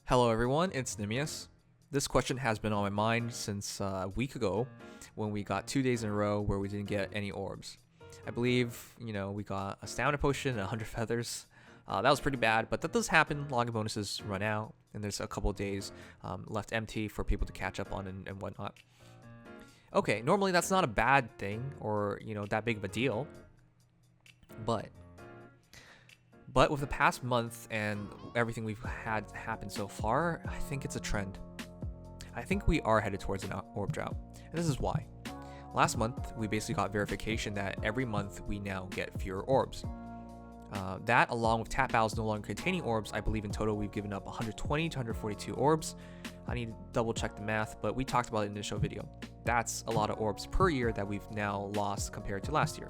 Hello everyone, it's Nimius. This question has been on my mind since a week ago when we got 2 days in a row where we didn't get any orbs. I believe, we got a stamina potion and 100 feathers. That was pretty bad, but that does happen. Login bonuses run out, and there's a couple of days left empty for people to catch up on and whatnot. Okay, normally that's not a bad thing or, that big of a deal. But with the past month and everything we've had happen so far, I think it's a trend. I think we are headed towards an Orb Drought. And this is why. Last month, we basically got verification that every month we now get fewer orbs. That, along with tap battles no longer containing orbs, I believe in total we've given up 120 to 142 orbs. I need to double check the math, but we talked about it in the show video. That's a lot of orbs per year that we've now lost compared to last year.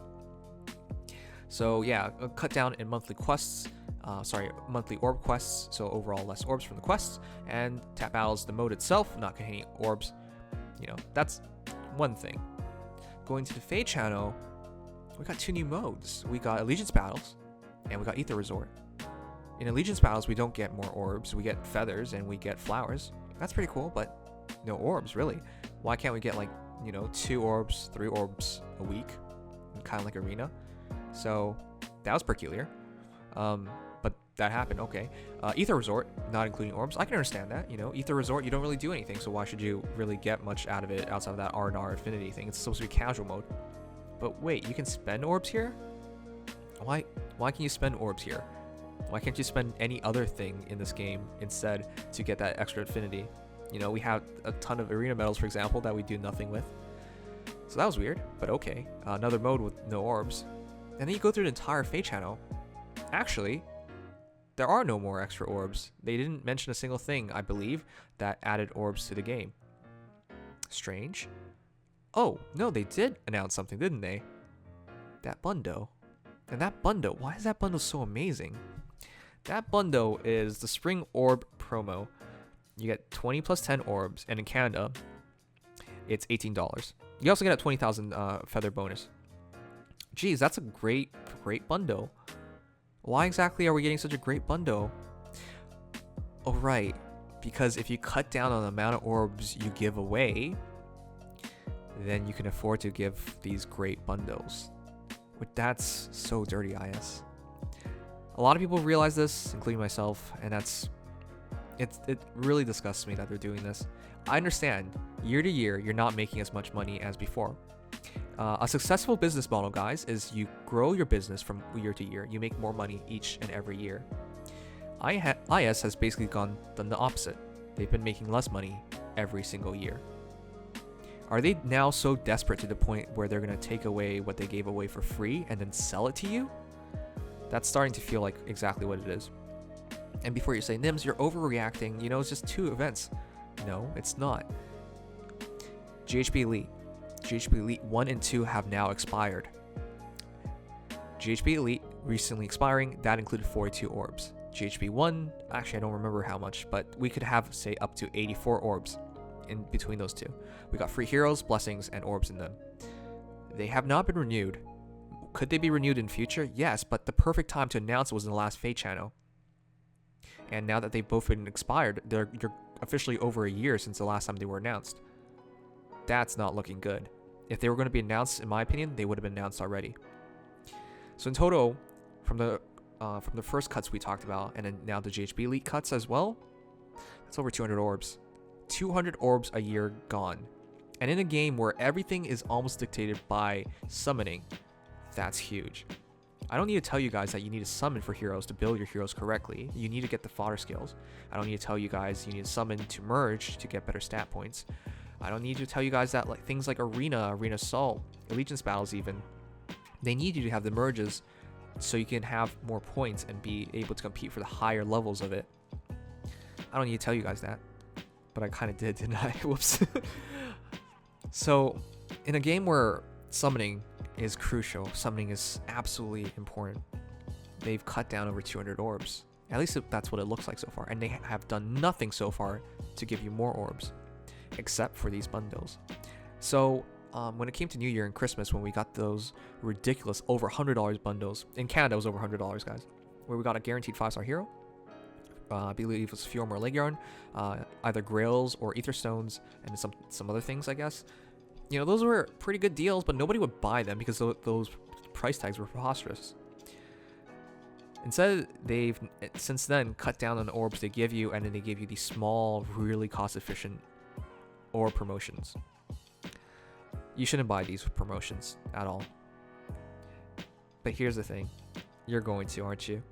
So yeah, a cut down in monthly quests, monthly orb quests, so overall less orbs from the quests, and tap battles, the mode itself, not containing orbs. That's one thing. Going to the FEH Channel, we got 2 new modes. We got Allegiance Battles, and we got Ether Resort. In Allegiance Battles, we don't get more orbs, we get feathers and we get flowers. That's pretty cool, but no orbs, really. Why can't we get 2 orbs, 3 orbs a week, kind of like Arena? So that was peculiar, but that happened. Okay, Ether Resort, not including orbs. I can understand that. Ether Resort, you don't really do anything, so why should you really get much out of it outside of that R&R Affinity thing? It's supposed to be casual mode. But wait, you can spend orbs here? Why can you spend orbs here? Why can't you spend any other thing in this game instead to get that extra affinity? We have a ton of arena medals, for example, that we do nothing with. So that was weird, but okay. Another mode with no orbs. And then you go through the entire FEH Channel. Actually, there are no more extra orbs. They didn't mention a single thing, I believe, that added orbs to the game. Strange. Oh, no, they did announce something, didn't they? That bundle. And that bundle, why is that bundle so amazing? That bundle is the Spring Orb promo. You get 20 plus 10 orbs, and in Canada, it's $18. You also get a 20,000 feather bonus. Geez, that's a great bundle. Why exactly are we getting such a great bundle? Oh, right. Because if you cut down on the amount of orbs you give away, then you can afford to give these great bundles. But that's so dirty, IS. A lot of people realize this, including myself, and it really disgusts me that they're doing this. I understand, year to year, you're not making as much money as before. A successful business model, guys, is you grow your business from year to year. You make more money each and every year. IS has basically done the opposite. They've been making less money every single year. Are they now so desperate to the point where they're going to take away what they gave away for free and then sell it to you? That's starting to feel like exactly what it is. And before you say, Nims, you're overreacting, it's just 2 events. No, it's not. GHB Elite 1 and 2 have now expired. GHB Elite recently expiring, that included 42 orbs. GHB 1, actually I don't remember how much, but we could have, say, up to 84 orbs in between those 2. We got free heroes, blessings, and orbs in them. They have not been renewed. Could they be renewed in future? Yes, but the perfect time to announce it was in the last FEH Channel. And now that they've both been expired, you're officially over a year since the last time they were announced. That's not looking good. If they were going to be announced, in my opinion, they would have been announced already. So in total, from the first cuts we talked about, and then now the GHB Elite cuts as well, that's over 200 orbs. 200 orbs a year gone. And in a game where everything is almost dictated by summoning, that's huge. I don't need to tell you guys that you need to summon for heroes to build your heroes correctly. You need to get the fodder skills. I don't need to tell you guys you need to summon to merge to get better stat points. I don't need to tell you guys that things like Arena Assault, Allegiance Battles even, they need you to have the merges so you can have more points and be able to compete for the higher levels of it. I don't need to tell you guys that, but I kind of did, didn't I? Whoops. So, in a game where summoning is crucial, summoning is absolutely important, they've cut down over 200 orbs. At least that's what it looks like so far, and they have done nothing so far to give you more orbs, except for these bundles. So when it came to New Year and Christmas, when we got those ridiculous over $100 bundles, in Canada it was over $100, guys, where we got a guaranteed 5-star hero, I believe it was Fjorm or Leghorn, either Grails or Ether Stones, and some other things, I guess. You know, those were pretty good deals, but nobody would buy them because those price tags were preposterous. Instead, they've since then cut down on the orbs they give you, and then they give you these small, really cost-efficient orb promotions. You shouldn't buy these promotions at all. But here's the thing. You're going to, aren't you?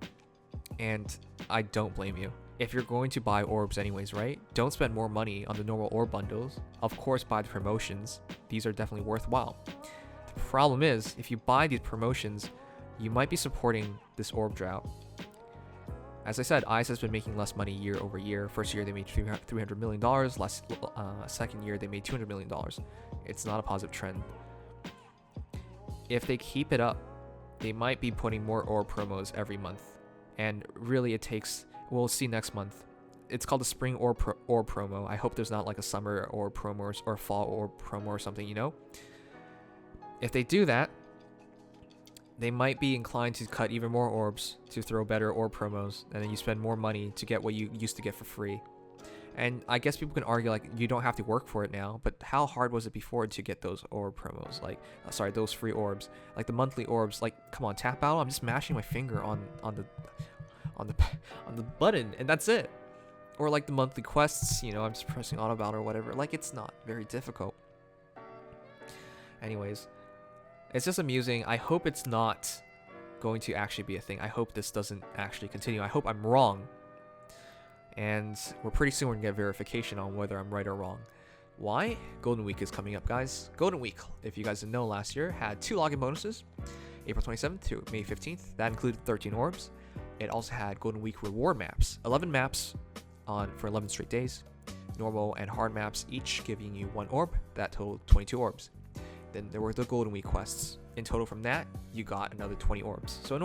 And I don't blame you. If you're going to buy orbs anyways, right? Don't spend more money on the normal orb bundles. Of course, buy the promotions. These are definitely worthwhile. The problem is, if you buy these promotions, you might be supporting this orb drought. As I said, ICE has been making less money year over year. First year they made $300 million. Second year they made $200 million. It's not a positive trend. If they keep it up, they might be putting more orb promos every month. And really it takes, we'll see next month. It's called the spring orb promo. I hope there's not like a summer orb promo or fall orb promo or something, you know? If they do that, they might be inclined to cut even more orbs to throw better orb promos, and then you spend more money to get what you used to get for free. And I guess people can argue like you don't have to work for it now, but how hard was it before to get those orb promos? Like, sorry, those free orbs, like the monthly orbs. Like, come on, tap out. I'm just mashing my finger on the button, and that's it. Or like the monthly quests, you know, I'm just pressing auto battle or whatever. Like, it's not very difficult. Anyways, it's just amusing. I hope it's not going to actually be a thing. I hope this doesn't actually continue. I hope I'm wrong. And we're pretty soon going to get verification on whether I'm right or wrong. Why? Golden Week is coming up, guys. Golden Week, if you guys didn't know, last year had 2 login bonuses, April 27th to May 15th. That included 13 orbs. It also had Golden Week reward maps, 11 maps for 11 straight days. Normal and hard maps, each giving you 1 orb. That totaled 22 orbs. Then there were the Golden Week quests. In total from that, you got another 20 orbs. So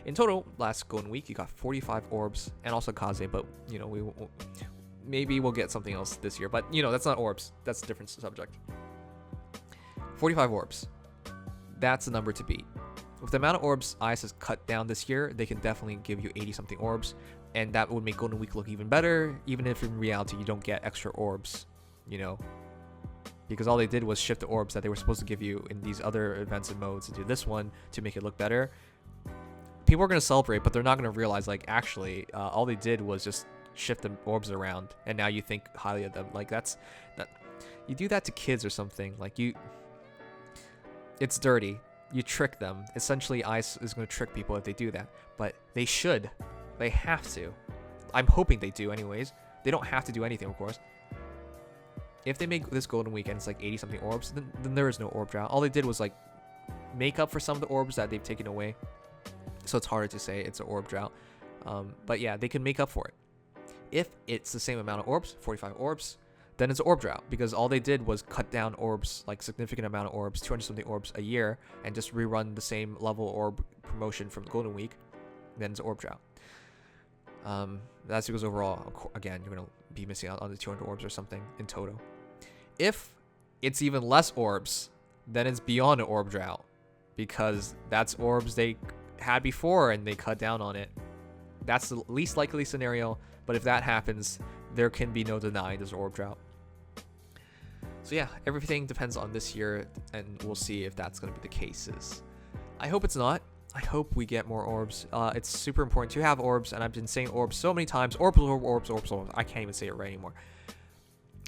in total, last Golden Week, you got 45 orbs and also Kaze, but, you know, maybe we'll get something else this year. But, you know, that's not orbs. That's a different subject. 45 orbs. That's the number to beat. With the amount of orbs ICE has cut down this year, they can definitely give you 80-something orbs, and that would make Golden Week look even better, even if in reality you don't get extra orbs, you know. Because all they did was shift the orbs that they were supposed to give you in these other events and modes into this one to make it look better. People are going to celebrate, but they're not going to realize, like, actually, all they did was just shift the orbs around, and now you think highly of them. Like, you do that to kids or something. Like, it's dirty. You trick them. Essentially, ICE is going to trick people if they do that. But they should. They have to. I'm hoping they do anyways. They don't have to do anything, of course. If they make this Golden Week and it's like 80-something orbs, then there is no orb drought. All they did was like make up for some of the orbs that they've taken away. So it's harder to say it's an orb drought. But yeah, they can make up for it. If it's the same amount of orbs, 45 orbs, then it's an orb drought. Because all they did was cut down orbs, like significant amount of orbs, 200-something orbs a year, and just rerun the same level orb promotion from Golden Week. Then it's an orb drought. That's because overall, again, you're going to be missing out on the 200 orbs or something in total. If it's even less orbs, then it's beyond an orb drought, because that's orbs they had before and they cut down on it. That's the least likely scenario, but if that happens, there can be no denying there's an orb drought. So yeah, everything depends on this year, and we'll see if that's going to be the cases. I hope it's not. I hope we get more orbs. It's super important to have orbs, and I've been saying orbs so many times. Orbs. I can't even say it right anymore.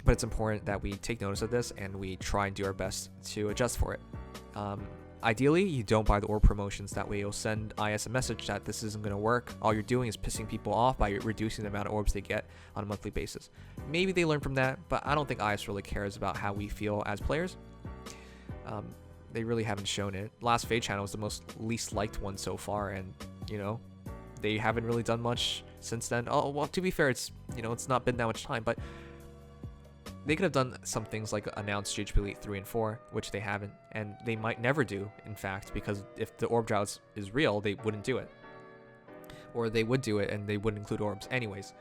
But it's important that we take notice of this and we try and do our best to adjust for it. Ideally, you don't buy the orb promotions. That way you'll send IS a message that this isn't going to work. All you're doing is pissing people off by reducing the amount of orbs they get on a monthly basis. Maybe they learn from that, but I don't think IS really cares about how we feel as players. They really haven't shown it. Last FEH Channel was the least liked one so far, and, you know, they haven't really done much since then. Oh, well, to be fair, it's not been that much time, but they could have done some things like announce GHB Elite 3 and 4, which they haven't, and they might never do, in fact, because if the orb drought is real, they wouldn't do it. Or they would do it, and they wouldn't include orbs. Anyways,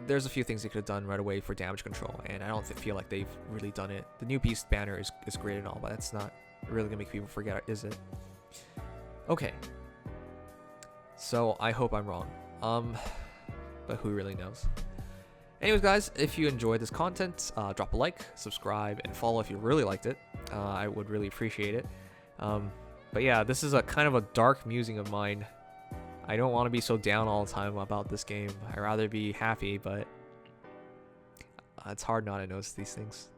there's a few things they could have done right away for damage control, and I don't feel like they've really done it. The new Beast banner is great and all, but that's not really gonna make people forget, is it? Okay. So, I hope I'm wrong. but who really knows? Anyways, guys, if you enjoyed this content, drop a like, subscribe, and follow if you really liked it. I would really appreciate it. But yeah, this is a kind of a dark musing of mine. I don't want to be so down all the time about this game. I'd rather be happy, but it's hard not to notice these things.